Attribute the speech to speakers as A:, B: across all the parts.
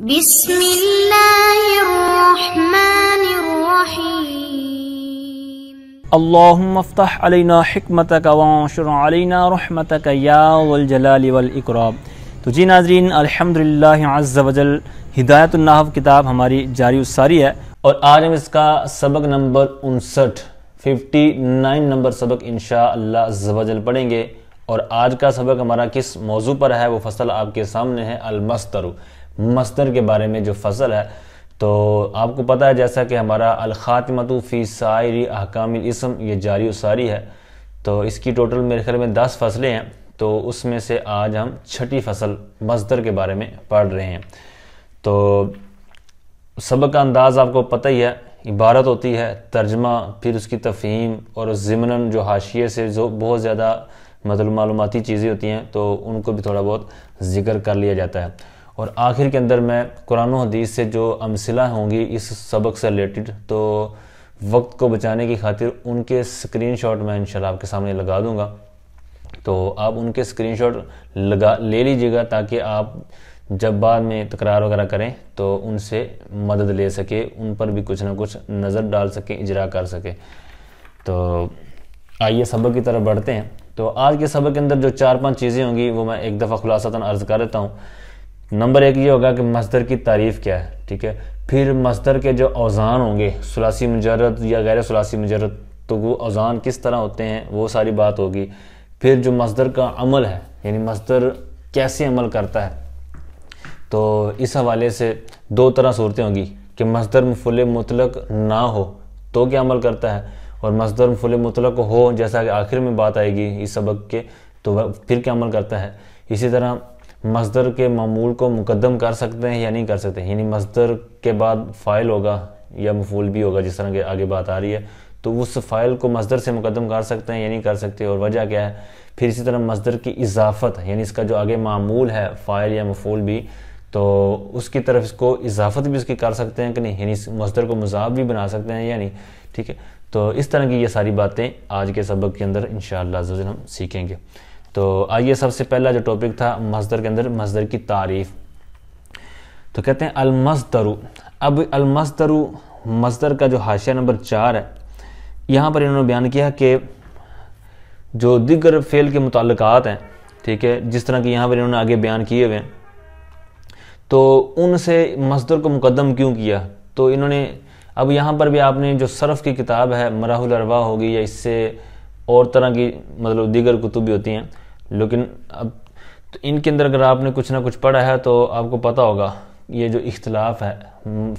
A: بسم اللہ الرحمن الرحیم
B: اللہم افتح علینا حکمتک وانشر علینا رحمتک یا ذو الجلال والاکرام۔ تو جی ناظرین، الحمدللہ عز وجل ہدایت النحو کتاب ہماری جاری و ساری ہے، اور آج ہم اس کا سبق نمبر 59 نمبر سبق انشاءاللہ عز وجل پڑھیں گے۔ اور آج کا سبق ہمارا کس موضوع پر ہے، وہ فصل آپ کے سامنے ہے، المصدر، مصدر کے بارے میں جو فصل ہے۔ تو آپ کو پتہ ہے جیسا کہ ہمارا الخاتمۃ فی سائر احکام الاسم یہ جاری و ساری ہے، تو اس کی ٹوٹل میرے خیال میں 10 فصلیں ہیں، تو اس میں سے آج ہم 6ٹھی فصل مصدر کے بارے میں پڑھ رہے ہیں۔ تو سبق کا انداز آپ کو پتہ ہی ہے، عبارت ہوتی ہے، ترجمہ، پھر اس کی تفہیم، اور ضمناً جو حاشیے سے جو بہت زیادہ معلوماتی چیزیں ہوتی ہیں تو ان کو بھی تھوڑا بہت ذکر کر لیا جاتا ہے، اور آخر کے اندر میں قرآن و حدیث سے جو امثلہ ہوں گی اس سبق سے ریلیٹڈ، تو وقت کو بچانے کی خاطر ان کے اسکرین شاٹ میں انشاءاللہ آپ کے سامنے لگا دوں گا، تو آپ ان کے اسکرین شاٹ لے لیجئے گا تاکہ آپ جب بعد میں تکرار وغیرہ کریں تو ان سے مدد لے سکے، ان پر بھی کچھ نہ کچھ نظر ڈال سکیں، اجرا کر سکیں۔ تو آئیے سبق کی طرف بڑھتے ہیں۔ تو آج کے سبق کے اندر جو 4-5 چیزیں ہوں گی وہ میں ایک دفعہ خلاصتاً عرض کر دیتا ہوں۔ نمبر 1 یہ ہوگا کہ مصدر کی تعریف کیا ہے، ٹھیک ہے۔ پھر مصدر کے جو اوزان ہوں گے، ثلاثی مجرد یا غیر ثلاثی مجرد، تو وہ اوزان کس طرح ہوتے ہیں وہ ساری بات ہوگی۔ پھر جو مصدر کا عمل ہے، یعنی مصدر کیسے عمل کرتا ہے، تو اس حوالے سے 2 طرح صورتیں ہوں گی کہ مصدر مفعول مطلق نہ ہو تو کیا عمل کرتا ہے، اور مصدر مفعول مطلق ہو جیسا کہ آخر میں بات آئے گی اس سبق کے، تو پھر کیا عمل کرتا ہے۔ اسی طرح مصدر کے معمول کو مقدم کر سکتے ہیں یا نہیں کر سکتے، یعنی مصدر کے بعد فاعل ہوگا یا مفعول بھی ہوگا، جس طرح کہ آگے بات آ رہی ہے، تو اس فاعل کو مصدر سے مقدم کر سکتے ہیں یا نہیں کر سکتے، اور وجہ کیا ہے۔ پھر اسی طرح مصدر کی اضافت، یعنی اس کا جو آگے معمول ہے فاعل یا مفعول بھی، تو اس کی طرف اس کو اضافت بھی اس کی کر سکتے ہیں کہ نہیں، یعنی مصدر کو مضاف بھی بنا سکتے ہیں یا نہیں، ٹھیک ہے۔ تو اس طرح کی یہ ساری باتیں آج کے سبق کے اندر انشاءاللہ عز و جل ہم سیکھیں گے۔ تو آئیے سب سے پہلا جو ٹاپک تھا مصدر کے اندر، مصدر کی تعریف۔ تو کہتے ہیں المصدر۔ اب المصدر، مصدر کا جو حاشیہ نمبر 4 ہے، یہاں پر انہوں نے بیان کیا کہ جو دیگر فعل کے متعلقات ہیں، ٹھیک ہے، جس طرح کہ یہاں پر انہوں نے آگے بیان کیے ہوئے ہیں، تو ان سے مصدر کو مقدم کیوں کیا۔ تو انہوں نے اب یہاں پر بھی آپ نے جو صرف کی کتاب ہے، مراح الارواح ہوگی، یا اس سے اور طرح کی دیگر کتب بھی ہوتی ہیں، لیکن اب تو ان کے اندر اگر آپ نے کچھ نہ کچھ پڑھا ہے تو آپ کو پتہ ہوگا یہ جو اختلاف ہے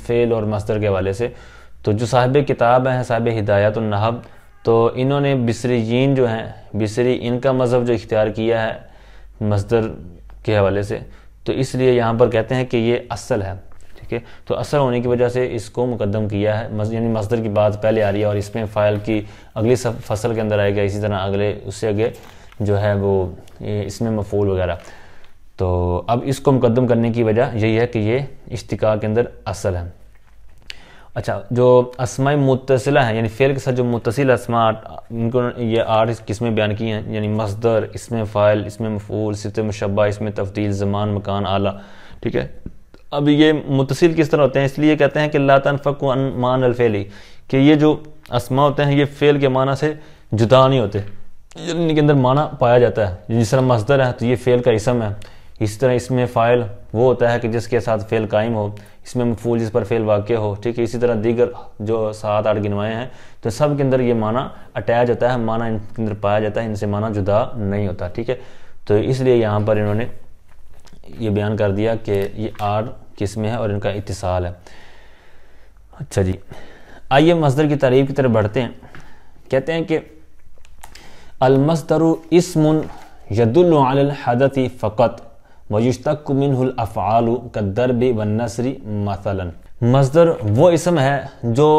B: فعل اور مصدر کے حوالے سے۔ تو جو صاحب کتاب ہیں، صاحب ہدایت النحو، تو انہوں نے بصریین جو ہیں، بصری، ان کا مذہب جو اختیار کیا ہے مصدر کے حوالے سے، تو اس لیے یہاں پر کہتے ہیں کہ یہ اصل ہے، ٹھیک ہے۔ تو اصل ہونے کی وجہ سے اس کو مقدم کیا ہے، یعنی مصدر کی بات پہلے آ رہی ہے، اور اس میں فاعل کی اگلی فصل کے اندر آئے گا، اسی طرح اگلے اس سے آگے جو ہے وہ اس میں مفعول وغیرہ۔ تو اب اس کو مقدم کرنے کی وجہ یہی ہے کہ یہ اشتقاق کے اندر اصل ہے۔ اچھا، جو اسماء متصلہ ہیں، یعنی فعل کے ساتھ جو متصل اسماء، ان کو یہ 8 قسمیں بیان کی ہیں، یعنی مصدر، اسم فاعل، اسم مفعول، صفت مشبہ، اسم تفضیل، زمان، مکان، آلہ، ٹھیک ہے۔ اب یہ متصل کس طرح ہوتے ہیں، اس لیے کہتے ہیں کہ لا تنفک عن معنی الفعل، کہ یہ جو اسماء ہوتے ہیں یہ فعل کے معنی سے جدا نہیں ہوتے، ان کے اندر معنی پایا جاتا ہے۔ جس طرح مصدر ہے تو یہ فعل کا اسم ہے، اسی طرح اسم فاعل وہ ہوتا ہے کہ جس کے ساتھ فعل قائم ہو، اسم مفعول جس پر فعل واقع ہو، ٹھیک ہے۔ اسی طرح دیگر جو 7-8 گنوائے ہیں، تو سب کے اندر یہ معنی اٹیچ ہوتا ہے، معنی ان کے اندر پایا جاتا ہے، ان سے معنی جدا نہیں ہوتا، ٹھیک ہے۔ تو اس لیے یہاں پر انہوں نے یہ بیان کر دیا کہ یہ 8 قسمیں ہیں اور ان کا اتصال ہے۔ اچھا جی، آئیے مصدر کی تعریف کی طرف بڑھتے ہیں۔ کہتے ہیں کہ المصدر اسم يدل على الحدث فقط ويشتق منه الافعال كالضرب والنصر مثلا۔ مصدر وہ اسم ہے جو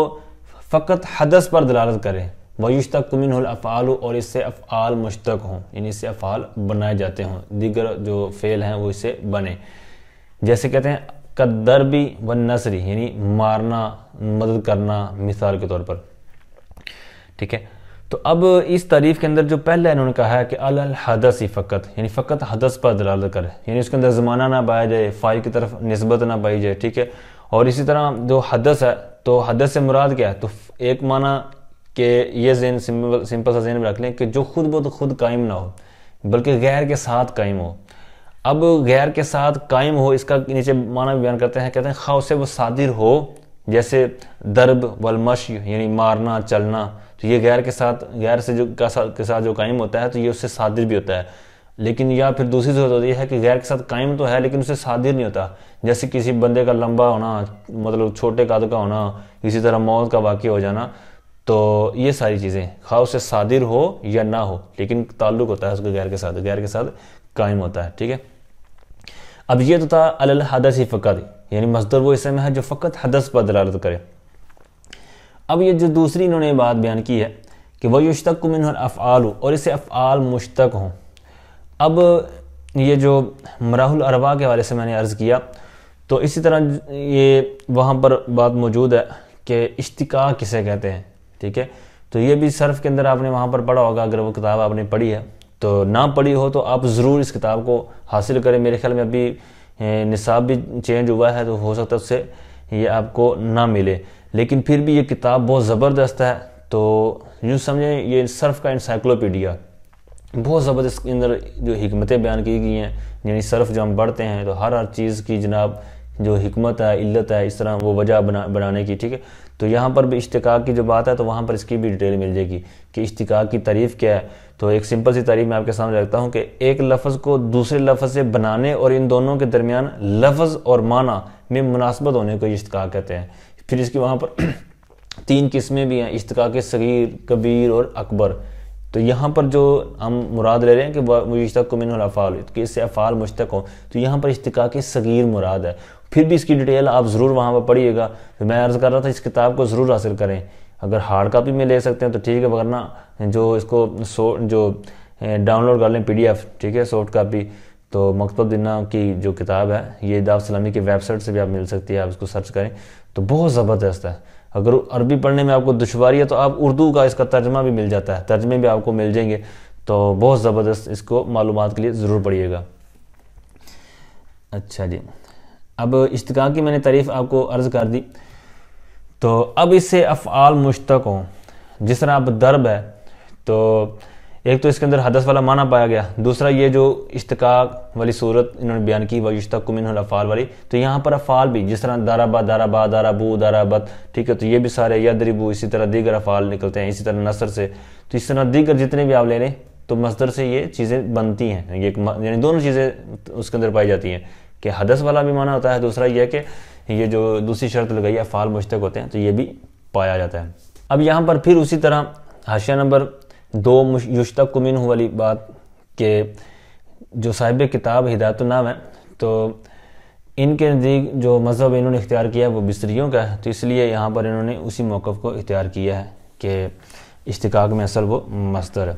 B: فقط حدث پر دلالت کرے، ويشتق منه الافعال، اور اس سے افعال مشتق ہوں، یعنی اس سے افعال بنائے جاتے ہوں، دیگر جو فعل ہیں وہ اس سے بنے۔ جیسے کہتے ہیں كالضرب والنصر، یعنی مارنا، مدد کرنا، مثال کے طور پر، ٹھیک ہے۔ تو اب اس تعریف کے اندر جو پہلے انہوں نے کہا ہے کہ الحدث فقط، یعنی فقط حدث پر دلالت کرے، یعنی اس کے اندر زمانہ نہ پایا جائے، فاعل کی طرف نسبت نہ پائی جائے، ٹھیک ہے. اور اسی طرح جو حدث ہے تو حدث سے مراد کیا ہے؟ تو ایک معنی کہ یہ ذہن سمپل سا ذہن میں رکھ لیں کہ جو خود بخود خود قائم نہ ہو بلکہ غیر کے ساتھ قائم ہو. اب غیر کے ساتھ قائم ہو اس کا نیچے معنی بیان کرتے ہیں، کہتے ہیں خواہ سے وہ صادر ہو، جیسے ضرب والمشی یعنی مارنا چلنا، تو یہ غیر کے ساتھ کے ساتھ جو قائم ہوتا ہے تو یہ اس سے صادر بھی ہوتا ہے. لیکن یا پھر دوسری صورت ہوتی ہے کہ غیر کے ساتھ قائم تو ہے لیکن اس سے صادر نہیں ہوتا، جیسے کسی بندے کا لمبا ہونا، مطلب چھوٹے قد کا ہونا، اسی طرح موت کا واقع ہو جانا. تو یہ ساری چیزیں خواہ اس سے صادر ہو یا نہ ہو لیکن تعلق ہوتا ہے اس کے غیر کے ساتھ قائم ہوتا ہے، ٹھیک ہے. اب یہ تو تھا الحدث فقط، یعنی مصدر وہ اسم ہے جو فقط حدث پر دلالت کرے. اب یہ جو دوسری انہوں نے بات بیان کی ہے کہ وَيُشْتَقُّ مِنْهُ الْأَفْعَالُ، اور اس سے افعال مشتق ہوں. اب یہ جو مراح الارواح کے حوالے سے میں نے عرض کیا تو اسی طرح یہ وہاں پر بات موجود ہے کہ اشتقاق کسے کہتے ہیں، ٹھیک ہے. تو یہ بھی صرف کے اندر آپ نے وہاں پر پڑھا ہوگا، اگر وہ کتاب آپ نے پڑھی ہے. تو نہ پڑھی ہو تو آپ ضرور اس کتاب کو حاصل کریں. میرے خیال میں ابھی نصاب بھی چینج ہوا ہے تو ہو سکتا ہے اس سے یہ آپ کو نہ ملے، لیکن پھر بھی یہ کتاب بہت زبردست ہے. تو یوں سمجھیں یہ صرف کا انسائکلوپیڈیا، بہت زبردست اس کے اندر جو حکمتیں بیان کی گئی ہیں. یعنی صرف جو ہم پڑھتے ہیں تو ہر چیز کی جناب جو حکمت ہے، علت ہے، اس طرح وہ وجہ بنانے کی، ٹھیک ہے. تو یہاں پر بھی اشتقاق کی جو بات ہے تو وہاں پر اس کی بھی ڈیٹیل مل جائے گی کہ اشتقاق کی تعریف کیا ہے. تو ایک سمپل سی تعریف میں آپ کے سامنے رکھتا ہوں کہ ایک لفظ کو دوسرے لفظ سے بنانے اور ان دونوں کے درمیان لفظ اور معنی میں مناسبت ہونے کو اشتقاق کہتے ہیں. پھر اس کی وہاں پر 3 قسمیں بھی ہیں، اشتقاق صغیر، کبیر اور اکبر. تو یہاں پر جو ہم مراد لے رہے ہیں کہ وَيُشْتَقُّ مِنْهُ الْأَفْعَالُ، کہ اس سے افعال مشتق ہوں، تو یہاں پر اشتقاق صغیر مراد ہے. پھر بھی اس کی ڈیٹیل آپ ضرور وہاں پر پڑھیے گا. میں عرض کر رہا تھا اس کتاب کو ضرور حاصل کریں. اگر ہارڈ کاپی میں لے سکتے ہیں تو ٹھیک ہے، ورنہ جو اس کو جو ڈاؤن لوڈ کر لیں PDF، ٹھیک ہے، سافٹ کاپی. تو مکتبۃ دینہ کی جو کتاب ہے یہ دعوت اسلامی کی ویب سائٹ سے بھی آپ مل سکتی ہے، آپ اس کو سرچ کریں تو بہت زبردست ہے. اگر عربی پڑھنے میں آپ کو دشواری ہے تو آپ اردو کا اس کا ترجمہ بھی مل جاتا ہے، ترجمے بھی آپ کو مل جائیں گے. تو بہت زبردست، اس کو معلومات کے لیے ضرور پڑھیے گا. اچھا جی، اب اشتقاق کی میں نے تعریف آپ کو عرض کر دی. تو اب اس سے افعال مشتق ہوں، جس طرح اب ضرب ہے تو ایک تو اس کے اندر حدث والا معنی پایا گیا، دوسرا یہ جو اشتقاق والی صورت انہوں نے بیان کی وَيُشْتَقُّ مِنْهُ الْأَفْعَالُ والی، تو یہاں پر افعال بھی جس طرح ضرب، ضربا، ضربوا، ضربت، ٹھیک ہے، تو یہ بھی سارے یضربوا، اسی طرح دیگر افعال نکلتے ہیں، اسی طرح نصر سے. تو اس طرح دیگر جتنے بھی آپ لے لیں تو مصدر سے یہ چیزیں بنتی ہیں، یعنی دونوں چیزیں اس کے اندر پائی جاتی ہیں کہ حدث والا بھی معنی ہوتا ہے، دوسرا یہ کہ یہ جو دوسری شرط لگائی ہے افعال مشتق ہوتے ہیں تو یہ بھی پایا جاتا ہے. اب یہاں پر پھر اسی طرح حاشیہ نمبر 2 یشتق منہ والی بات کہ جو صاحب کتاب ہدایت النام ہے تو ان کے نزدیک جو مذہب انہوں نے اختیار کیا ہے وہ بصریوں کا ہے، تو اس لیے یہاں پر انہوں نے اسی موقف کو اختیار کیا ہے کہ اشتقاق میں اصل وہ مصدر ہے.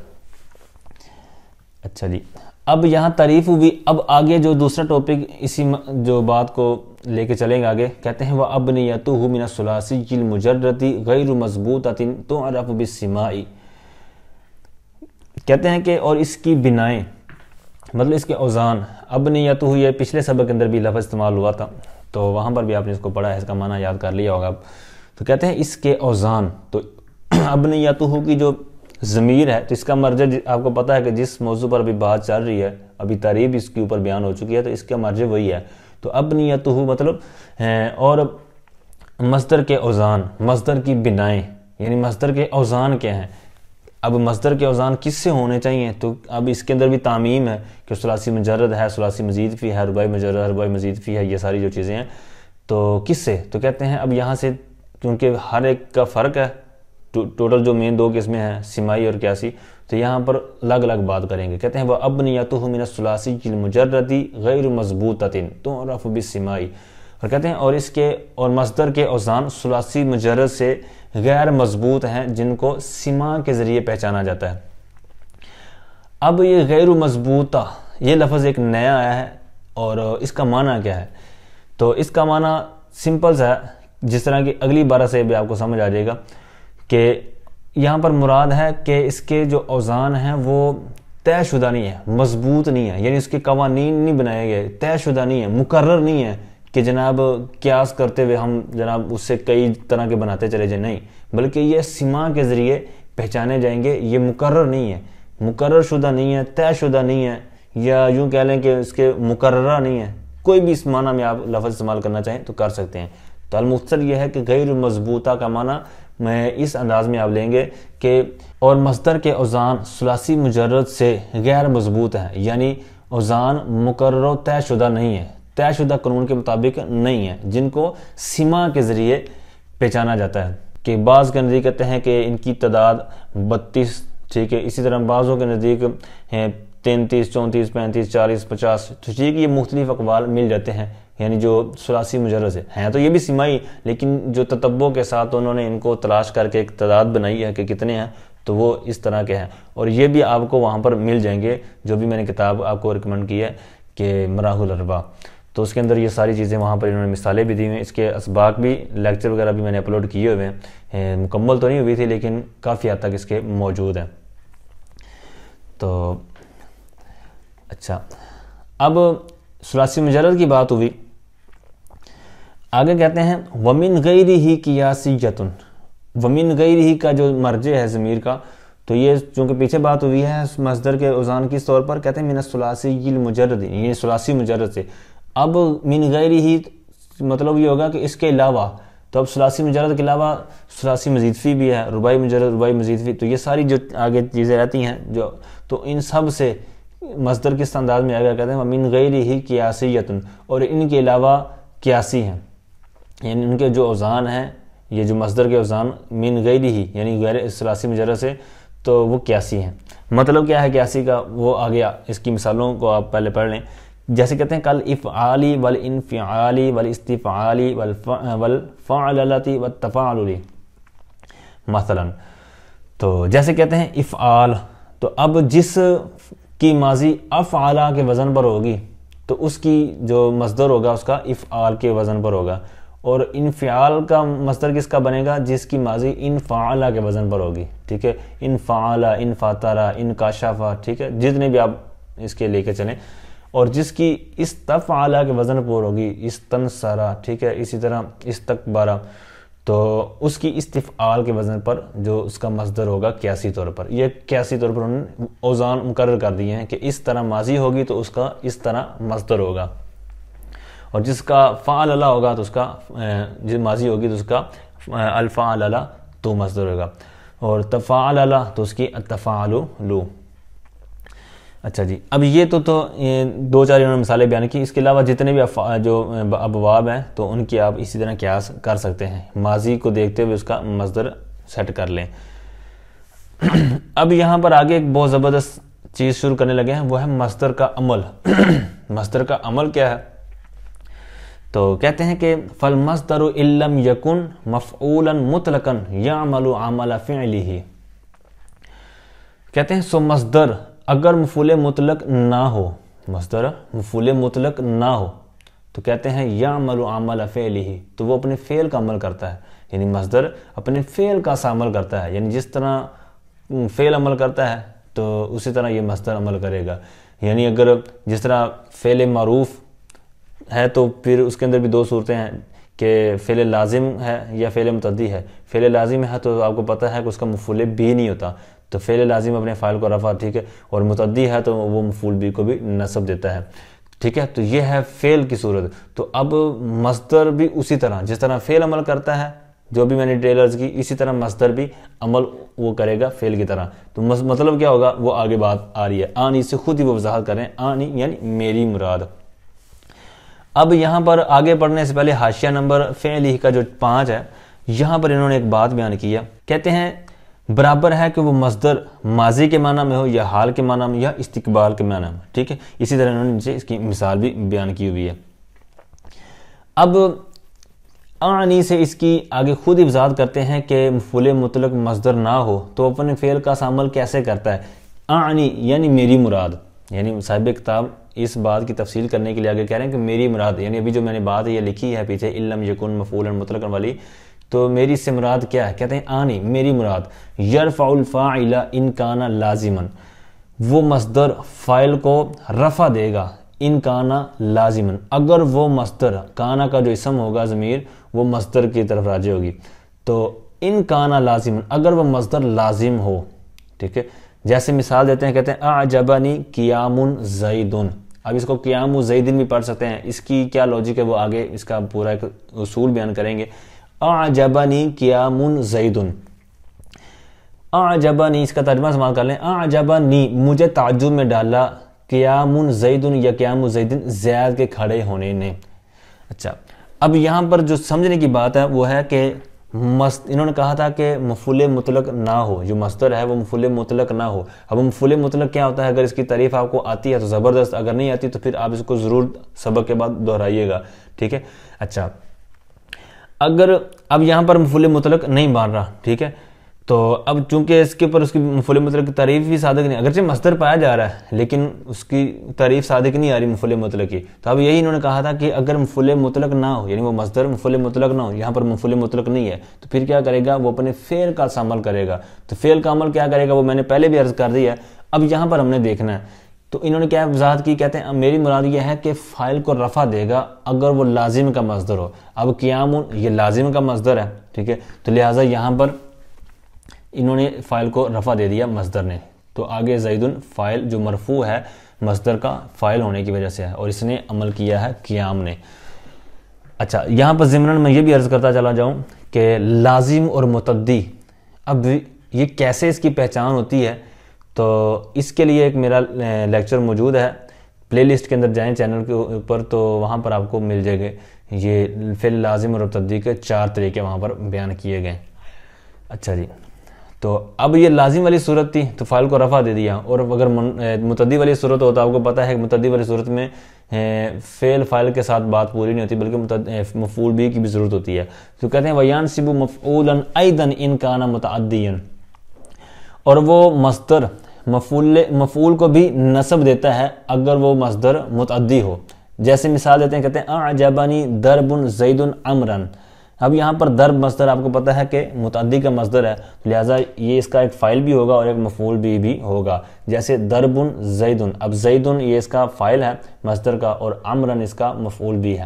B: اچھا جی، اب یہاں تعریف ہوئی. اب آگے جو دوسرا ٹاپک اسی جو بات کو لے کے چلیں گے آگے، کہتے ہیں وَأَبْنِيَتُهُ مِنَ الثُّلَاثِيِّ الْمُجَرَّدِ غَيْرُ مَضْبُوطَةٍ تُعْرَفُ بِالسِّمَاءِ. کہتے ہیں کہ اور اس کی بنائیں، مطلب اس کے اوزان، ابنیتہ، یہ پچھلے سبق کے اندر بھی لفظ استعمال ہوا تھا تو وہاں پر بھی آپ نے اس کو پڑھا ہے، اس کا معنی یاد کر لیا ہوگا. تو کہتے ہیں اس کے اوزان، تو ابنیتہ کی جو ضمیر ہے تو اس کا مرجع آپ کو پتہ ہے کہ جس موضوع پر ابھی بات چل رہی ہے، ابھی تعریف اس کے اوپر بیان ہو چکی ہے تو اس کا مرجع وہی ہے. تو ابنیتہ مطلب اور مصدر کے اوزان، مصدر کی بنائیں، یعنی مصدر کے اوزان کیا ہیں. اب مصدر کے اوزان کس سے ہونے چاہیے؟ تو اب اس کے اندر بھی تعمیم ہے کہ ثلاثی مجرد ہے، ثلاثی مزید فی ہے، رباعی مجرد، رباعی مزید فی ہے، یہ ساری جو چیزیں ہیں. تو کس سے؟ تو کہتے ہیں اب یہاں سے کیونکہ ہر ایک کا فرق ہے، ٹوٹل جو مین 2 قسمیں ہیں سمائی اور قیاسی، تو یہاں پر الگ الگ بات کریں گے. کہتے ہیں وَأَبْنِيَتُهُ مِنَ الثُّلَاثِيِّ الْمُجَرَّدِ غَيْرُ مَضْبُوطَةٍ تُعْرَفُ بِالسِّمَاءِ. اور کہتے ہیں اور اس کے اور مصدر کے اوزان ثلاثی مجرد سے غیر مضبوط ہیں جن کو سما کے ذریعے پہچانا جاتا ہے. اب یہ غیر مضبوطہ یہ لفظ ایک نیا آیا ہے اور اس کا معنی کیا ہے؟ تو اس کا معنی سمپل ہے، جس طرح کی اگلی بارہ سے بھی آپ کو سمجھ آ جائے گا کہ یہاں پر مراد ہے کہ اس کے جو اوزان ہیں وہ طے شدہ نہیں ہے، مضبوط نہیں ہے، یعنی اس کے قوانین نہیں بنائے گئے، طے شدہ نہیں ہے، مقرر نہیں ہے کہ جناب قیاس کرتے ہوئے ہم جناب اس سے کئی طرح کے بناتے چلے جائیں، نہیں، بلکہ یہ سما کے ذریعے پہچانے جائیں گے. یہ مقرر نہیں ہے، مقرر شدہ نہیں ہے، طے شدہ نہیں ہے، یا یوں کہہ لیں کہ اس کے مقررہ نہیں ہے. کوئی بھی اس معنی میں آپ لفظ استعمال کرنا چاہیں تو کر سکتے ہیں. تو المختصر یہ ہے کہ غیر مضبوطہ کا معنی میں اس انداز میں آپ لیں گے کہ اور مصدر کے اوزان ثلاثی مجرد سے غیر مضبوط ہیں، یعنی اوزان مقرر و طے شدہ نہیں ہے، طے شدہ قانون کے مطابق نہیں ہے، جن کو سما کے ذریعے پہچانا جاتا ہے. کہ بعض کے نزدیک کہتے ہیں کہ ان کی تعداد 32، ٹھیک ہے، اسی طرح بعضوں کے نزدیک 33، 34، 35، 40، 50، تو ٹھیک یہ مختلف اقوال مل جاتے ہیں، یعنی جو ثلاثی مجرد ہیں تو یہ بھی سمائی، لیکن جو تتبع کے ساتھ انہوں نے ان کو تلاش کر کے ایک تعداد بنائی ہے کہ کتنے ہیں، تو وہ اس طرح کے ہیں. اور یہ بھی آپ کو وہاں پر مل جائیں گے، جو بھی میں نے کتاب آپ کو ریکمنڈ کی ہے کہ مراح الاربع، تو اس کے اندر یہ ساری چیزیں وہاں پر انہوں نے مثالیں بھی دی ہوئی ہیں. اس کے اسباق بھی، لیکچر وغیرہ بھی میں نے اپلوڈ کیے ہوئے ہیں، مکمل تو نہیں ہوئی تھی لیکن کافی حد تک اس کے موجود ہیں. تو اچھا، اب ثلاثی مجرد کی بات ہوئی، آگے کہتے ہیں وَمِن غَيْرِهِ قِيَاسِيَّةٌ. وَمِن غَيْرِهِ کا جو مرجع ہے ضمیر کا، تو یہ چونکہ پیچھے بات ہوئی ہے مصدر کے اوزان کس طور پر، کہتے ہیں من الثلاثی المجرد، یہ ثلاثی مجرد سے. اب من غیرہ مطلب یہ ہوگا کہ اس کے علاوہ، تو اب ثلاثی مجرد کے علاوہ ثلاثی مزید فی بھی ہے، رباعی مجرد، رباعی مزید فی، تو یہ ساری جو آگے چیزیں رہتی ہیں جو، تو ان سب سے مصدر کس انداز میں آگے کہتے ہیں وَمِن غَيْرِهِ قِيَاسِيَّةٌ، اور ان کے علاوہ قیاسی ہیں، یعنی ان کے جو اوزان ہیں، یہ جو مصدر کے اوزان من غیرہ یعنی غیر ثلاثی مجرد سے، تو وہ قیاسی ہیں. مطلب کیا ہے قیاسی کا، وہ آگے اس کی مثالوں کو آپ پہلے پڑھ لیں. جیسے کہتے ہیں کل افعالی والانفعالی والاستفعالی والفعللتی والتفاعلی مثلا. تو جیسے کہتے ہیں افعال، تو اب جس کی ماضی افعالا کے وزن پر ہوگی تو اس کی جو مصدر ہوگا اس کا افعال کے وزن پر ہوگا، اور انفعال کا مصدر کس کا بنے گا، جس کی ماضی انفعالا کے وزن پر ہوگی. ٹھیک ہے، انفعالا، انفاترا، انکاشفا، ٹھیک ہے، جتنے بھی آپ اس کے لے کے چلیں، اور جس کی استفعالا کے وزن پر ہوگی استنصرا، ٹھیک ہے، اسی طرح استکبرا، تو اس کی استفعال کے وزن پر جو اس کا مصدر ہوگا قیاسی طور پر، یہ قیاسی طور پر انہوں نے اوزان مقرر کر دیے ہیں کہ اس طرح ماضی ہوگی تو اس کا اس طرح مصدر ہوگا، اور جس کا فعللا ہوگا تو اس کا جس ماضی ہوگی تو اس کا الفعللا تو مصدر ہوگا، اور تفعللا تو اس کی التفعللو. اچھا جی، اب یہ تو دو چار انہوں نے مثالیں بیان کی. اس کے علاوہ جتنے بھی جو ابواب ہیں تو ان کی آپ اسی طرح قیاس کر سکتے ہیں، ماضی کو دیکھتے ہوئے اس کا مصدر سیٹ کر لیں. اب یہاں پر آگے ایک بہت زبردست چیز شروع کرنے لگے ہیں، وہ ہے مصدر کا عمل. مصدر کا عمل کیا ہے؟ تو کہتے ہیں کہ فَالْمَصْدَرُ إِن لَمْ يَكُنْ مَفْعُولًا مُطْلَقًا يَعْمَلُ عَمَلَ فِعْلِهِ. کہتے ہیں سو مصدر اگر مفعول مطلق نہ ہو، مصدر مفعول مطلق نہ ہو تو کہتے ہیں یعمل عمل فعلہ، تو وہ اپنے فعل کا عمل کرتا ہے، یعنی مصدر اپنے فعل کا سا عمل کرتا ہے، یعنی جس طرح فعل عمل کرتا ہے تو اسی طرح یہ مصدر عمل کرے گا. یعنی اگر جس طرح فعل معروف ہے تو پھر اس کے اندر بھی دو صورتیں ہیں کہ فعل لازم ہے یا فعل متعدی ہے. فعل لازم ہے تو آپ کو پتہ ہے کہ اس کا مفعول بھی نہیں ہوتا، تو فعل لازم اپنے فاعل کو رفع، ٹھیک ہے، اور متعدی ہے تو وہ مفعول بھی کو بھی نصب دیتا ہے. ٹھیک ہے، تو یہ ہے فعل کی صورت. تو اب مصدر بھی اسی طرح جس طرح فعل عمل کرتا ہے، جو بھی میں نے ڈیٹیل عرض کی، اسی طرح مصدر بھی عمل وہ کرے گا فعل کی طرح. تو مطلب کیا ہوگا، وہ آگے بات آ رہی ہے، آنی سے خود ہی وہ وضاحت کریں، آنی یعنی میری مراد. اب یہاں پر آگے پڑھنے سے پہلے حاشیہ نمبر فعلی کا جو 5 ہے، یہاں پر انہوں نے ایک بات بیان کی ہے. کہتے ہیں برابر ہے کہ وہ مصدر ماضی کے معنی میں ہو یا حال کے معنی میں یا استقبال کے معنی میں. ٹھیک ہے، اسی طرح انہوں نے اس کی مثال بھی بیان کی ہوئی ہے. اب آنی سے اس کی آگے خود ہی وضاحت کرتے ہیں کہ مفعول مطلق مصدر نہ ہو تو اپنے فعل کا عمل کیسے کرتا ہے. آنی یعنی میری مراد، یعنی صاحب کتاب اس بات کی تفصیل کرنے کے لیے آگے کہہ رہے ہیں کہ میری مراد، یعنی ابھی جو میں نے بات یہ لکھی ہے پیچھے علم یکن مفعولا مطلقا والی، تو میری اس سے مراد کیا ہے؟ کہتے ہیں آنی میری مراد یرفع الفاعل ان کان لازما، وہ مصدر فاعل کو رفع دے گا ان کانا لازمن، اگر وہ مصدر کانا کا جو اسم ہوگا ضمیر وہ مصدر کی طرف راجع ہوگی، تو ان کانا لازمن اگر وہ مصدر لازم ہو، ٹھیک ہے. جیسے مثال دیتے ہیں، کہتے ہیں اعجبنی قیام زیدن. اب اس کو قیام زیدن بھی پڑھ سکتے ہیں، اس کی کیا لاجک ہے وہ آگے اس کا پورا ایک اصول بیان کریں گے. اعجبنی قیام زیدن، اعجبنی اس کا ترجمہ استعمال کر لیں، اعجبنی مجھے تعجب میں ڈالا قیام زیدن یا قیام زیدن زید کے کھڑے ہونے نے. اچھا اب یہاں پر جو سمجھنے کی بات ہے وہ ہے کہ انہوں نے کہا تھا کہ مفعول مطلق نہ ہو، جو مصدر ہے وہ مفعول مطلق نہ ہو. اب مفعول مطلق کیا ہوتا ہے؟ اگر اس کی تعریف آپ کو آتی ہے تو زبردست، اگر نہیں آتی تو پھر آپ اس کو ضرور سبق کے بعد دہرائیے گا، ٹھیک ہے. اچھا اگر اب یہاں پر مفعول مطلق نہیں مان رہا، ٹھیک ہے، تو اب چونکہ اس کے اوپر اس کی مفعول مطلق کی تعریف بھی صادق نہیں، اگرچہ مصدر پایا جا رہا ہے لیکن اس کی تعریف صادق نہیں آ رہی مفعول مطلق کی. تو اب یہی انہوں نے کہا تھا کہ اگر مفعول مطلق نہ ہو، یعنی وہ مصدر مفعول مطلق نہ ہو، یہاں پر مفعول مطلق نہیں ہے، تو پھر کیا کرے گا؟ وہ اپنے فعل کا عمل کرے گا. تو فعل کا عمل کیا کرے گا وہ میں نے پہلے بھی عرض کر دیا ہے، اب یہاں پر ہم نے دیکھنا ہے. تو انہوں نے کیا وضاحت کی؟ کہتے ہیں میری مراد یہ ہے کہ فاعل کو رفع دے گا اگر وہ لازم کا مصدر ہو. اب قیام یہ لازم کا مصدر ہے، ٹھیک ہے، تو لہٰذا یہاں پر انہوں نے فاعل کو رفع دے دیا مصدر نے. تو آگے زیدن فاعل جو مرفوع ہے مصدر کا فاعل ہونے کی وجہ سے ہے، اور اس نے عمل کیا ہے قیام نے. اچھا یہاں پر ضمناً میں یہ بھی عرض کرتا چلا جاؤں کہ لازم اور متعدی، اب یہ کیسے اس کی پہچان ہوتی ہے، تو اس کے لیے ایک میرا لیکچر موجود ہے، پلے لسٹ کے اندر جائیں چینل کے اوپر تو وہاں پر آپ کو مل جائے گا. یہ فعل لازم اور متعدی کے 4 طریقے وہاں پر بیان کیے گئے. اچھا جی، تو اب یہ لازم والی صورت تھی تو فاعل کو رفع دے دیا، اور اگر متعدی والی صورت ہو تو آپ کو پتہ ہے کہ متعدی والی صورت میں فعل فاعل کے ساتھ بات پوری نہیں ہوتی بلکہ مفعول بھی کی بھی ضرورت ہوتی ہے. تو کہتے ہیں وَيَنْصِبُ مَفْعُولًا أَيْضًا إِنْ كَانَ مُتَعَدِّيًا، اور وہ مصدر مفعول کو بھی نصب دیتا ہے اگر وہ مصدر متعدی ہو. جیسے مثال دیتے ہیں، کہتے ہیں اعجبنی ضرب زید عمرا. اب یہاں پر ضرب مصدر آپ کو پتہ ہے کہ متعدی کا مصدر ہے، لہٰذا یہ اس کا ایک فاعل بھی ہوگا اور ایک مفعول بھی ہوگا. جیسے ضرب زید، اب زید یہ اس کا فاعل ہے مصدر کا، اور عمرا اس کا مفعول بھی ہے،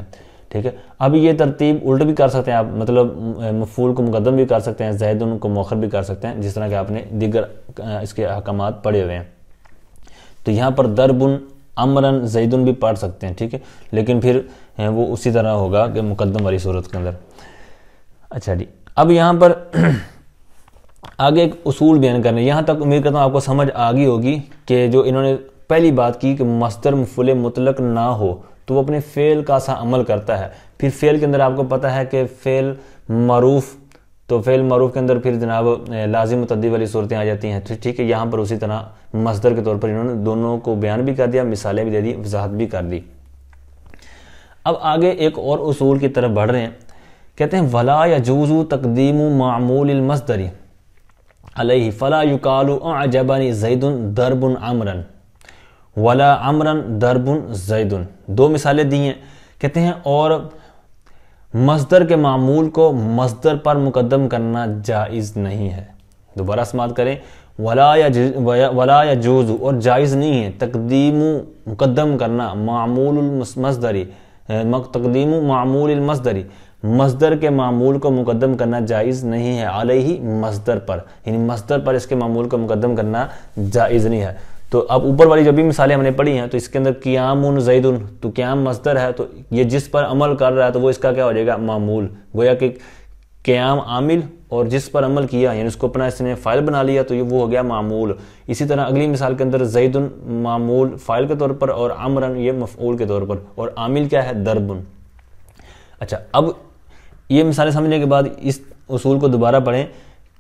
B: ٹھیک ہے. اب یہ ترتیب الٹ بھی کر سکتے ہیں آپ، مطلب مفعول کو مقدم بھی کر سکتے ہیں، زید کو مؤخر بھی کر سکتے ہیں، جس طرح کہ آپ نے دیگر اس کے احکامات پڑھے ہوئے ہیں. تو یہاں پر ضرب عمرا زید بھی پڑھ سکتے ہیں، ٹھیک ہے، لیکن پھر وہ اسی طرح ہوگا کہ مقدم والی صورت کے اندر. اچھا جی، اب یہاں پر آگے ایک اصول بیان کرنے، یہاں تک امید کرتا ہوں آپ کو سمجھ آ گئی ہوگی کہ جو انہوں نے پہلی بات کی کہ مصدر مفعول مطلق نہ ہو تو وہ اپنے فعل کا سا عمل کرتا ہے. پھر فعل کے اندر آپ کو پتہ ہے کہ فعل معروف، تو فعل معروف کے اندر پھر جناب لازم متعدی والی صورتیں آ جاتی ہیں، ٹھیک ہے. یہاں پر اسی طرح مصدر کے طور پر انہوں نے دونوں کو بیان بھی کر دیا، مثالیں بھی دے دی، وضاحت بھی کر دی. اب آگے ایک اور اصول کی طرف بڑھ رہے ہیں، کہتے ہیں ولا يجوز تقدیم معمول المصدر علیہ فلا یقال اعجبنی زید ضرب عمرا ولا عمرا ضرب زید. 2 مثالیں دی ہیں، کہتے ہیں اور مصدر کے معمول کو مصدر پر مقدم کرنا جائز نہیں ہے. دوبارہ سماعت کریں، ولا يجوز اور جائز نہیں ہے تقدیم مقدم کرنا معمول المصدری، تقدیم معمول المصدری، مصدر کے معمول کو مقدم کرنا جائز نہیں ہے علیہ مصدر پر، یعنی مصدر پر اس کے معمول کو مقدم کرنا جائز نہیں ہے. تو اب اوپر والی جو بھی مثالیں ہم نے پڑھی ہیں تو اس کے اندر قیام زید، تو قیام مصدر ہے تو یہ جس پر عمل کر رہا ہے تو وہ اس کا کیا ہو جائے گا؟ معمول. گویا کہ قیام عامل اور جس پر عمل کیا یعنی اس کو اپنا اس نے فاعل بنا لیا تو یہ وہ ہو گیا معمول. اسی طرح اگلی مثال کے اندر زید معمول فاعل کے طور پر اور عمرا یہ مفعول کے طور پر، اور عامل کیا ہے؟ ضرب. اچھا اب یہ مثالیں سمجھنے کے بعد اس اصول کو دوبارہ پڑھیں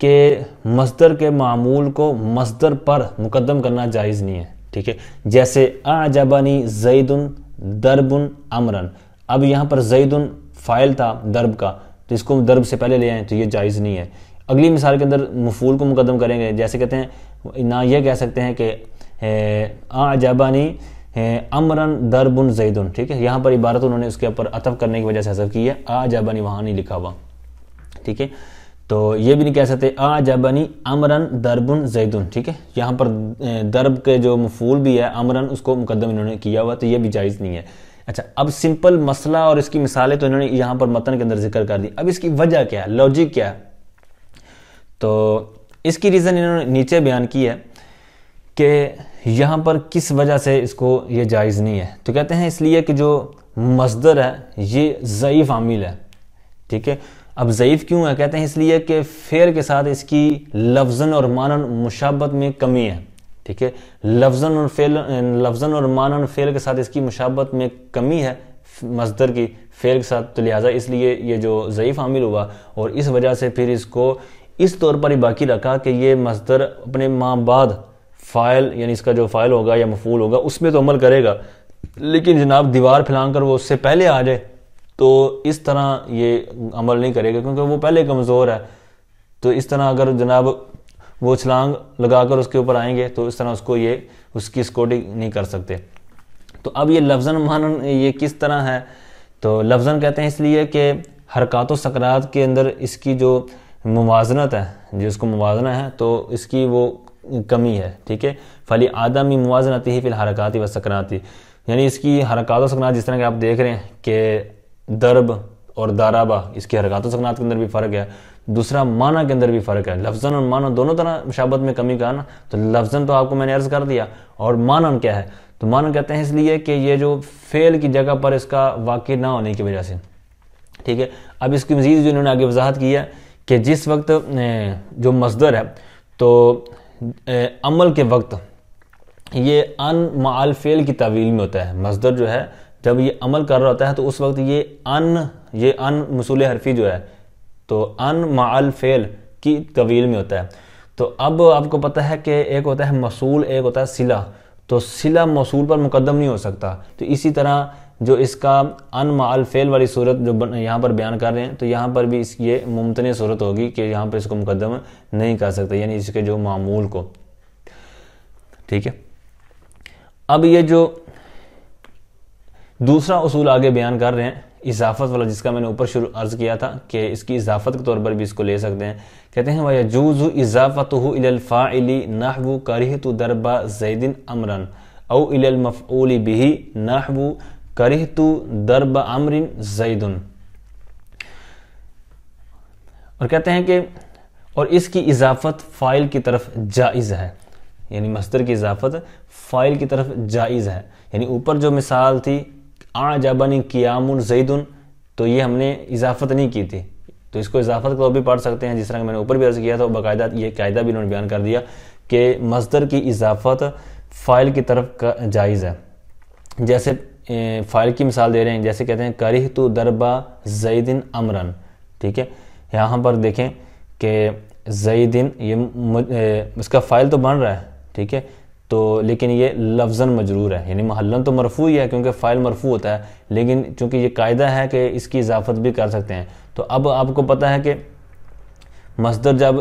B: کہ مصدر کے معمول کو مصدر پر مقدم کرنا جائز نہیں ہے، ٹھیک ہے. جیسے اعجبنی زید ضرب عمرا، اب یہاں پر زید فاعل تھا ضرب کا تو اس کو ضرب سے پہلے لے آئیں تو یہ جائز نہیں ہے. اگلی مثال کے اندر مفعول کو مقدم کریں گے، جیسے کہتے ہیں نہ یہ کہہ سکتے ہیں کہ اعجبنی عمرا ضرب زید، ٹھیک ہے. یہاں پر عبارت انہوں نے اس کے اوپر عطف کرنے کی وجہ سے حذف کی ہے، اعجبنی وہاں نہیں لکھا ہوا، ٹھیک ہے. تو یہ بھی نہیں کہہ سکتے اعجبنی امرن دربن زیدن. ٹھیک ہے, یہاں پر درب کے جو مفعول بھی ہے امرن اس کو مقدم انہوں نے کیا ہوا, تو یہ بھی جائز نہیں ہے. اچھا, اب سمپل مسئلہ اور اس کی مثالیں تو انہوں نے یہاں پر متن کے اندر ذکر کر دی. اب اس کی وجہ کیا ہے, لاجک کیا ہے, تو اس کی ریزن انہوں نے نیچے بیان کی ہے کہ یہاں پر کس وجہ سے اس کو یہ جائز نہیں ہے. تو کہتے ہیں اس لیے کہ جو مصدر ہے یہ ضعیف عامل ہے. ٹھیک ہے, اب ضعیف کیوں ہے, کہتے ہیں اس لیے کہ فعل کے ساتھ اس کی لفظاً اور معناً مشابہت میں کمی ہے. ٹھیک ہے, لفظاً اور معناً فعل کے ساتھ اس کی مشابہت میں کمی ہے مصدر کی فعل کے ساتھ, تو لہٰذا اس لیے یہ جو ضعیف عامل ہوا, اور اس وجہ سے پھر اس کو اس طور پر ہی باقی رکھا کہ یہ مصدر اپنے ماں بعد فاعل یعنی اس کا جو فاعل ہوگا یا مفعول ہوگا اس میں تو عمل کرے گا, لیکن جناب دیوار پھیلان کر وہ اس سے پہلے آ جائے تو اس طرح یہ عمل نہیں کرے گا, کیونکہ وہ پہلے کمزور ہے. تو اس طرح اگر جناب وہ چھلانگ لگا کر اس کے اوپر آئیں گے تو اس طرح اس کی سکوٹی نہیں کر سکتے. تو اب یہ لفظاً معناً یہ کس طرح ہے, تو لفظاً کہتے ہیں اس لیے کہ حرکات و سکنات کے اندر اس کی جو موازنت ہے, جس کو موازنہ ہے, تو اس کی وہ کمی ہے. ٹھیک ہے, فلی آدمی موازنتی ہی فی الحرکات و سکناتی, یعنی اس کی حرکات و سکنات جس طرح کہ آپ دیکھ رہے ہیں کہ درب اور دارابا اس کی حرکات و سکنات کے اندر بھی فرق ہے, دوسرا معنی کے اندر بھی فرق ہے. لفظاً اور معنی دونوں طرح مشابہت میں کمی کا نا, تو لفظاً تو آپ کو میں نے عرض کر دیا, اور معنی کیا ہے, تو معنی کہتے ہیں اس لیے کہ یہ جو فعل کی جگہ پر اس کا واقع نہ ہونے کی وجہ سے. ٹھیک ہے, اب اس کی مزید جو انہوں نے آگے وضاحت کی ہے کہ جس وقت جو مصدر ہے تو عمل کے وقت یہ ان مع الفعل کی تعویل میں ہوتا ہے. مصدر جو ہے جب یہ عمل کر رہا ہوتا ہے تو اس وقت یہ ان مصول حرفی جو ہے تو ان مع الفعل کی تعویل میں ہوتا ہے. تو اب آپ کو پتہ ہے کہ ایک ہوتا ہے موصول, ایک ہوتا ہے صلہ, تو صلہ موصول پر مقدم نہیں ہو سکتا. تو اسی طرح جو اس کا ان مع الفعل والی صورت جو یہاں پر بیان کر رہے ہیں, تو یہاں پر بھی یہ ممتنع صورت ہوگی کہ یہاں پر اس کو مقدم نہیں کر سکتے, یعنی اس کے جو معمول کو. ٹھیک ہے, اب یہ جو دوسرا اصول آگے بیان کر رہے ہیں اضافت والا, جس کا میں نے اوپر شروع عرض کیا تھا کہ اس کی اضافت کے طور پر بھی اس کو لے سکتے ہیں. کہتے ہیں وَيَجُوزُ إِضَافَتُهُ إِلَى الْفَاعِلِ نَحْوُ كَرِهْتُ دَرْبَ زَيْدٍ أَمْرًا أَوْ إِلَى الْمَفْعُولِ بِهِ نَحْوُ كَرِهْتُ دَرْبَ عَمْرٍ زَيْدٌ. اور کہتے ہیں کہ اور اس کی اضافت فاعل کی طرف جائز ہے, یعنی مصدر کی اضافت فاعل کی طرف جائز ہے. یعنی اوپر جو مثال تھی اعجبنی قیام زید, تو یہ ہم نے اضافت نہیں کی تھی, تو اس کو اضافت کو بھی پڑھ سکتے ہیں, جس طرح کہ میں نے اوپر بھی عرض کیا تھا. باقاعدہ یہ قاعدہ بھی انہوں نے بیان کر دیا کہ مصدر کی اضافت فاعل کی طرف جائز ہے. جیسے فاعل کی مثال دے رہے ہیں, جیسے کہتے ہیں کرہت ضرب زید امرا. ٹھیک ہے, یہاں پر دیکھیں کہ زید یہ اس کا فاعل تو بن رہا ہے, ٹھیک ہے, تو لیکن یہ لفظاً مجرور ہے, یعنی محلاً تو مرفوع ہی ہے کیونکہ فاعل مرفوع ہوتا ہے, لیکن چونکہ یہ قاعدہ ہے کہ اس کی اضافت بھی کر سکتے ہیں. تو اب آپ کو پتہ ہے کہ مصدر جب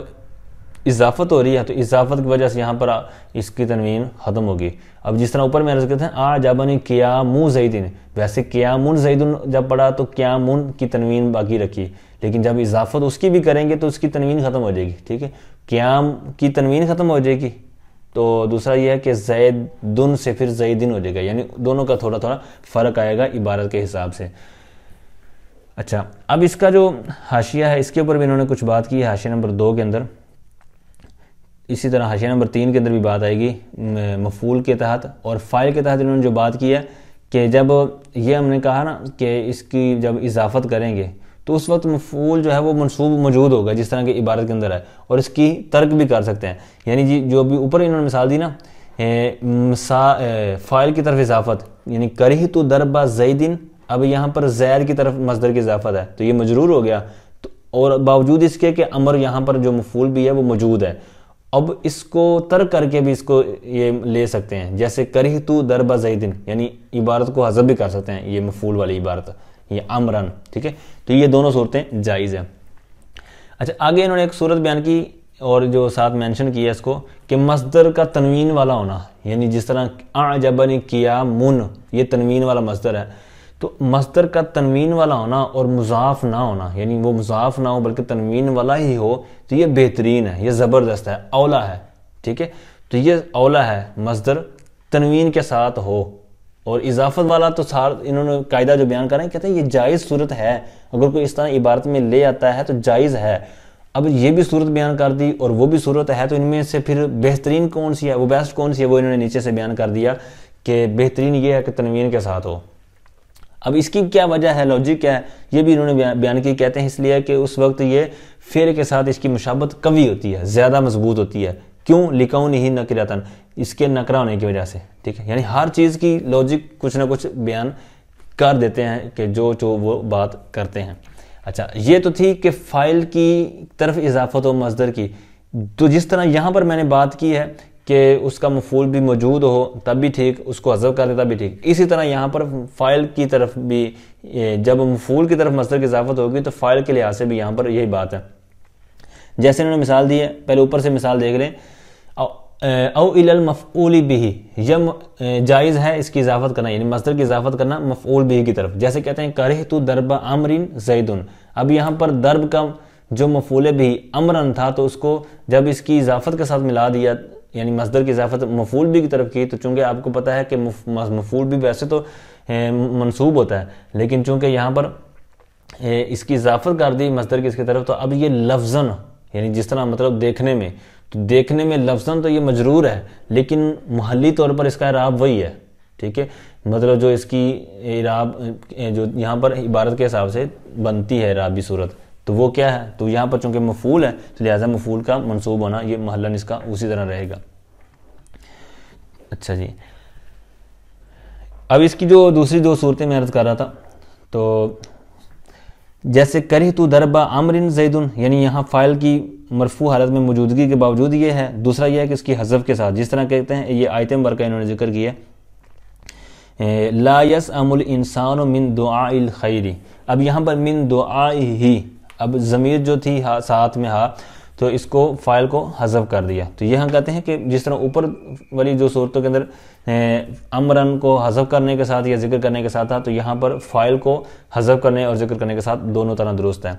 B: اضافت ہو رہی ہے تو اضافت کی وجہ سے یہاں پر اس کی تنوین ختم ہوگی. اب جس طرح اوپر میں عرض کرتے ہیں اعجبنی قیام زید, ویسے قیام زید جب پڑھا تو قیام کی تنوین باقی رکھی, لیکن جب اضافت اس کی بھی کریں گے تو اس کی تنوین ختم ہو جائے گی. ٹھیک ہے, قیام کی تنوین ختم ہو جائے گی. تو دوسرا یہ ہے کہ زیدن سے پھر زیدن ہو جائے گا, یعنی دونوں کا تھوڑا تھوڑا فرق آئے گا عبارت کے حساب سے. اچھا, اب اس کا جو حاشیہ ہے اس کے اوپر بھی انہوں نے کچھ بات کی ہے حاشیہ نمبر 2 کے اندر. اسی طرح حاشیہ نمبر 3 کے اندر بھی بات آئے گی مفعول کے تحت, اور فاعل کے تحت انہوں نے جو بات کی ہے کہ جب یہ ہم نے کہا نا کہ اس کی جب اضافت کریں گے تو اس وقت مفعول جو ہے وہ منصوب موجود ہوگا جس طرح کہ عبارت کے اندر ہے, اور اس کی ترک بھی کر سکتے ہیں. یعنی جو بھی اوپر انہوں نے مثال دی نا فاعل کی طرف اضافت, یعنی کرہت ضرب زید, اب یہاں پر زید کی طرف مصدر کی اضافت ہے تو یہ مجرور ہو گیا, اور باوجود اس کے کہ امر یہاں پر جو مفعول بھی ہے وہ موجود ہے. اب اس کو ترک کر کے بھی اس کو یہ لے سکتے ہیں, جیسے کرہت ضرب زید, یعنی عبارت کو حذف بھی کر سکتے ہیں, یہ مفعول والی عبارت یہ امرن. ٹھیک ہے, تو یہ دونوں صورتیں جائز ہیں. اچھا, آگے انہوں نے ایک صورت بیان کی اور جو ساتھ مینشن کیا اس کو کہ مصدر کا تنوین والا ہونا, یعنی جس طرح اعجبنی قیام, یہ تنوین والا مصدر ہے, تو مصدر کا تنوین والا ہونا اور مضاف نہ ہونا، یعنی وہ مضاف نہ ہو بلکہ تنوین والا ہی ہو، تو یہ بہترین ہے، یہ زبردست ہے، اولا ہے، ٹھیک ہے. تو یہ اولا ہے مصدر تنوین کے ساتھ ہو. اور اضافت والا تو انہوں نے قاعدہ جو بیان کر رہے ہیں، کہتے ہیں یہ جائز صورت ہے، اگر کوئی اس طرح عبارت میں لے آتا ہے تو جائز ہے. اب یہ بھی صورت بیان کر دی اور وہ بھی صورت ہے، تو ان میں سے پھر بہترین کون سی ہے، وہ بیسٹ کون سی ہے، وہ انہوں نے نیچے سے بیان کر دیا کہ بہترین یہ ہے کہ تنوین کے ساتھ ہو. اب اس کی کیا وجہ ہے، لاجک کیا ہے، یہ بھی انہوں نے بیان کی. کہتے ہیں اس لیے کہ اس وقت یہ فعل کے ساتھ اس کی مشابہت قوی ہوتی ہے، زیادہ مضبوط ہوتی ہے. کیوں؟ لکونہ نکرتن، اس کے نکرہ ہونے کی وجہ سے، ٹھیک ہے. یعنی ہر چیز کی لاجک کچھ نہ کچھ بیان کر دیتے ہیں کہ جو وہ بات کرتے ہیں. اچھا، یہ تو تھی کہ فاعل کی طرف اضافت ہو مصدر کی. تو جس طرح یہاں پر میں نے بات کی ہے کہ اس کا مفعول بھی موجود ہو تب بھی ٹھیک، اس کو حذف کر دے تب بھی ٹھیک، اسی طرح یہاں پر فاعل کی طرف بھی جب مفعول کی طرف مصدر کی اضافت ہوگی تو فاعل کے لحاظ سے بھی یہاں پر یہی بات ہے. جیسے انہوں نے مثال دی ہے، پہلے اوپر سے مثال دیکھ لیں. او الی المفعول بہ، یہ جائز ہے اس کی اضافت کرنا، یعنی مصدر کی اضافت کرنا مفعول بہ کی طرف. جیسے کہتے ہیں کرہت ضرب عمر زید. اب یہاں پر ضرب کا جو مفعول بہ امرن تھا تو اس کو جب اس کی اضافت کے ساتھ ملا دیا، یعنی مصدر کی اضافت مفعول بہ کی طرف کی، تو چونکہ آپ کو پتہ ہے کہ مفعول بہ ویسے تو منصوب ہوتا ہے، لیکن چونکہ یہاں پر اس کی اضافت کر دی مصدر کی اس کی طرف، تو اب یہ لفظاً، یعنی جس طرح مطلب دیکھنے میں لفظاً تو یہ مجرور ہے، لیکن محلی طور پر اس کا اعراب وہی ہے، ٹھیک ہے. مطلب جو اس کی اعراب جو یہاں پر عبارت کے حساب سے بنتی ہے اعرابی صورت، تو وہ کیا ہے، تو یہاں پر چونکہ مفعول ہے تو لہٰذا مفعول کا منصوب ہونا یہ محلاً اس کا اسی طرح رہے گا. اچھا جی، اب اس کی جو دوسری دو صورتیں میں عرض کر رہا تھا، تو جیسے کرہت ضرب عمر زید، یعنی یہاں فاعل کی مرفوع حالت میں موجودگی کے باوجود یہ ہے. دوسرا یہ ہے کہ اس کی حذف کے ساتھ، جس طرح کہتے ہیں یہ آیت مبارکہ انہوں نے ذکر کی ہے لا یسأم الانسان من دعاء الخیر. اب یہاں پر من دعائہ، اب ضمیر جو تھی ساتھ میں ہا، تو اس کو فاعل کو حذف کر دیا. تو یہاں کہتے ہیں کہ جس طرح اوپر والی جو صورتوں کے اندر امرن کو حذف کرنے کے ساتھ یا ذکر کرنے کے ساتھ تھا، تو یہاں پر فاعل کو حذف کرنے اور ذکر کرنے کے ساتھ دونوں طرح درست ہے.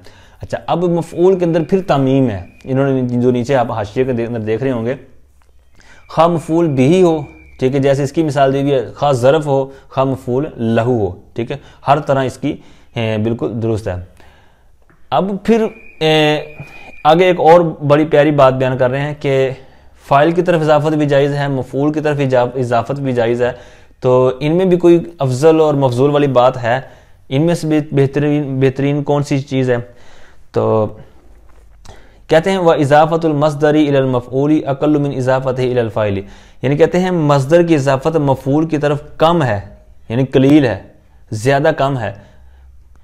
B: اچھا، اب مفعول کے اندر پھر تعمیم ہے. انہوں نے جو نیچے آپ حاشیے کے اندر دیکھ رہے ہوں گے، خواہ مفعول بھی ہو، ٹھیک ہے، جیسے اس کی مثال دی ہوئی ہے، خواہ ظرف ہو خواہ مفعول لہو ہو، ٹھیک ہے، ہر طرح اس کی بالکل درست ہے. اب پھر آگے ایک اور بڑی پیاری بات بیان کر رہے ہیں کہ فاعل کی طرف اضافت بھی جائز ہے، مفعول کی طرف اضافت بھی جائز ہے. تو ان میں بھی کوئی افضل اور مفضول والی بات ہے، ان میں سے بہترین کون سی چیز ہے؟ تو کہتے ہیں وَإِضَافَةُ الْمَصْدَرِ إِلَى الْمَفْعُولِ أَقَلُّ مِنْ إِضَافَتِهِ إِلَى الْفَاعِلِ. یعنی کہتے ہیں مصدر کی اضافت مفعول کی طرف کم ہے، یعنی قلیل ہے، زیادہ کم ہے.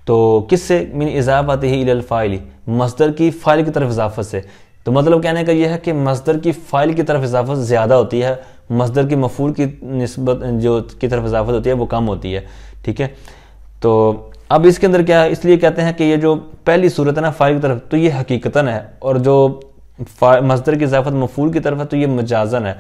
B: تو کس سے؟ من اضافته الى الفاعل، مصدر کی فاعل کی طرف اضافت سے. تو مطلب کہنے کا یہ ہے کہ مصدر کی فاعل کی طرف اضافت زیادہ ہوتی ہے، مصدر کی مفعول کی نسبت جو کی طرف اضافت ہوتی ہے وہ کم ہوتی ہے، ٹھیک ہے. تو اب اس کے اندر کیا ہے، اس لیے کہتے ہیں کہ یہ جو پہلی صورت ہے نا فاعل کی طرف، تو یہ حقیقتاً ہے، اور جو مصدر کی اضافت مفعول کی طرف ہے تو یہ مجازاً ہے.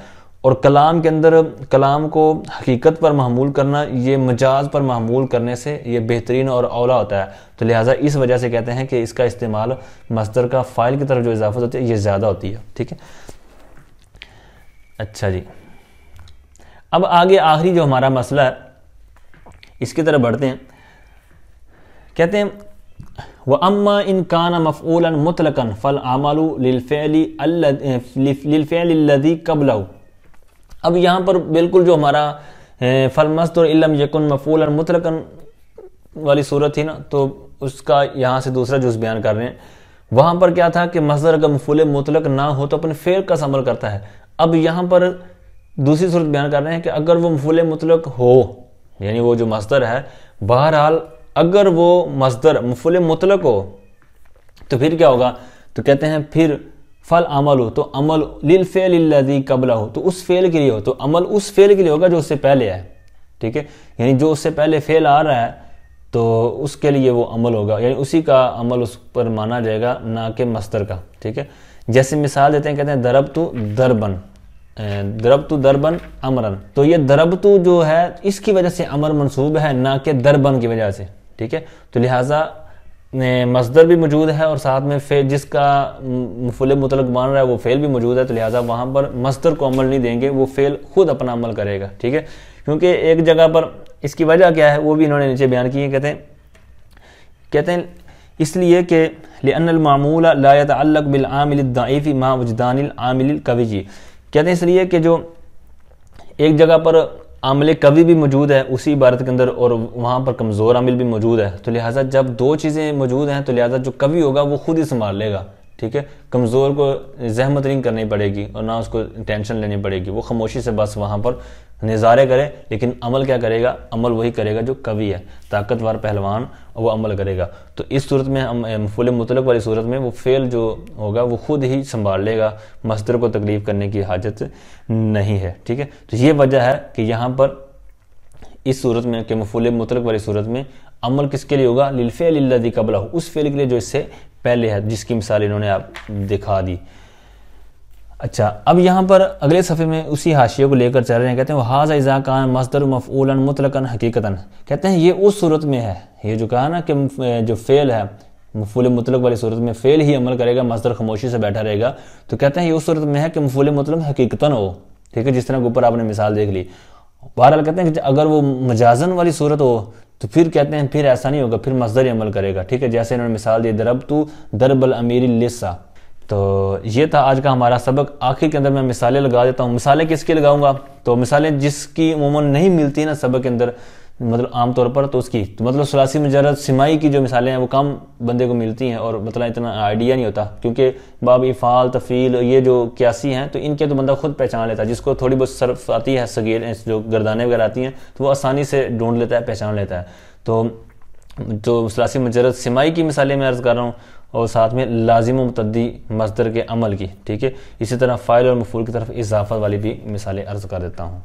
B: اور کلام کے اندر کلام کو حقیقت پر محمول کرنا یہ مجاز پر محمول کرنے سے یہ بہترین اور اولا ہوتا ہے. تو لہٰذا اس وجہ سے کہتے ہیں کہ اس کا استعمال مصدر کا فاعل کی طرف جو اضافت ہوتی ہے یہ زیادہ ہوتی ہے، ٹھیک ہے. اچھا جی، اب آگے آخری جو ہمارا مسئلہ ہے اس کی طرف بڑھتے ہیں. کہتے ہیں وَأَمَّا إِنْ كَانَ مَفْعُولًا مُطْلَقًا فَالْعَمَلُ لِلْفِعْلِ الَّذِي قَبْلَهُ. اب یہاں پر بالکل جو ہمارا فَالْمَصْدَرُ إِن لَمْ يَكُنْ مَفْعُولًا مُطْلَقًا والی صورت تھی نا، تو اس کا یہاں سے دوسرا جز بیان کر رہے ہیں. وہاں پر کیا تھا کہ مصدر کا مفعول مطلق نہ ہو تو اپنے فعل کا عمل کرتا ہے. اب یہاں پر دوسری صورت بیان کر رہے ہیں کہ اگر وہ مفعول مطلق ہو، یعنی وہ جو مصدر ہے، بہرحال اگر وہ مصدر مفعول مطلق ہو تو پھر کیا ہوگا؟ تو کہتے ہیں پھر فالعمل ہو، تو عمل للفعل الذی قبلہ ہو، تو اس فعل کے لیے ہو، تو عمل اس فعل کے لیے ہوگا جو اس سے پہلے ہے، ٹھیک ہے. یعنی جو اس سے پہلے فعل آ رہا ہے تو اس کے لیے وہ عمل ہوگا، یعنی اسی کا عمل اس پر مانا جائے گا، نہ کہ مصدر کا، ٹھیک ہے. جیسے مثال دیتے ہیں، کہتے ہیں ضربت ضربن، ضربت دربن امرن، تو یہ ضربت جو ہے اس کی وجہ سے امر منصوب ہے، نہ کہ دربن کی وجہ سے، ٹھیک ہے. تو لہٰذا مصدر بھی موجود ہے اور ساتھ میں فعل جس کا مفعول مطلق بن رہا ہے وہ فعل بھی موجود ہے، تو لہٰذا وہاں پر مصدر کو عمل نہیں دیں گے، وہ فعل خود اپنا عمل کرے گا، ٹھیک ہے. کیونکہ ایک جگہ پر اس کی وجہ کیا ہے وہ بھی انہوں نے نیچے بیان کی ہے، کہتے ہیں اس لیے کہ لأن المعمول لا يتعلق بالعامل الضعیف مع وجدان العامل القوی، کہتے ہیں اس لیے کہ جو ایک جگہ پر عامل قوی بھی موجود ہے اسی عبارت کے اندر اور وہاں پر کمزور عامل بھی موجود ہے، تو لہٰذا جب دو چیزیں موجود ہیں تو لہٰذا جو قوی ہوگا وہ خود ہی سنبھال لے گا، ٹھیک ہے. کمزور کو زحمت نہیں کرنی پڑے گی اور نہ اس کو ٹینشن لینی پڑے گی، وہ خاموشی سے بس وہاں پر نظارے کرے، لیکن عمل کیا کرے گا؟ عمل وہی کرے گا جو قوی ہے، طاقتور پہلوان، وہ عمل کرے گا. تو اس صورت میں مفعول مطلق والی صورت میں وہ فعل جو ہوگا وہ خود ہی سنبھال لے گا، مصدر کو تکلیف کرنے کی حاجت نہیں ہے، ٹھیک ہے. تو یہ وجہ ہے کہ یہاں پر اس صورت میں کہ مفعول مطلق والی صورت میں عمل کس کے لیے ہوگا؟ للفعل الذی قبلہ، اس فعل کے لیے جو اس سے پہلے ہے، جس کی مثال انہوں نے آپ دکھا دی. اچھا، اب یہاں پر اگلے صفحے میں اسی حاشیے کو لے کر چل رہے ہیں، کہتے ہیں وَهَذَا إِذَا كَانَ مَصْدَرُ مَفْعُولًا مُطْلَقًا حَقِيقَةً، کہتے ہیں یہ اس صورت میں ہے، یہ جو کہا نا کہ جو فعل ہے مفعول مطلق والی صورت میں فعل ہی عمل کرے گا، مصدر خاموشی سے بیٹھا رہے گا، تو کہتے ہیں یہ اس صورت میں ہے کہ مفعول مطلق حقیقتاً ہو، ٹھیک ہے، جس طرح اوپر آپ نے مثال دیکھ لی. بہرحال کہتے ہیں کہ اگر وہ مجازن والی صورت ہو تو پھر کہتے ہیں پھر ایسا نہیں ہوگا، پھر مصدر ہی عمل کرے گا، ٹھیک ہے. جیسے انہوں نے مثال دی ضربت ضرب الامیر اللص. تو یہ تھا آج کا ہمارا سبق. آخر کے اندر میں مثالیں لگا دیتا ہوں. مثالیں کس کی لگاؤں گا؟ تو مثالیں جس کی عموماً نہیں ملتی نا سبق کے اندر، مطلب عام طور پر، تو اس کی تو مطلب ثلاثی مجرد سمائی کی جو مثالیں ہیں وہ کم بندے کو ملتی ہیں اور مطلب اتنا آئیڈیا نہیں ہوتا، کیونکہ باب افعال تفعیل یہ جو قیاسی ہیں تو ان کے تو بندہ خود پہچان لیتا ہے، جس کو تھوڑی بہت صرف آتی ہے، صغیر جو گردانیں وغیرہ آتی ہیں تو وہ آسانی سے ڈھونڈ لیتا ہے، پہچان لیتا ہے. تو ثلاثی مجرد سمائی کی مثالیں میں عرض کر رہا ہوں اور ساتھ میں لازم و متعدی مصدر کے عمل کی، ٹھیک ہے. اسی طرح فاعل اور مفعول کی طرف اضافت والی بھی مثالیں عرض کر دیتا ہوں.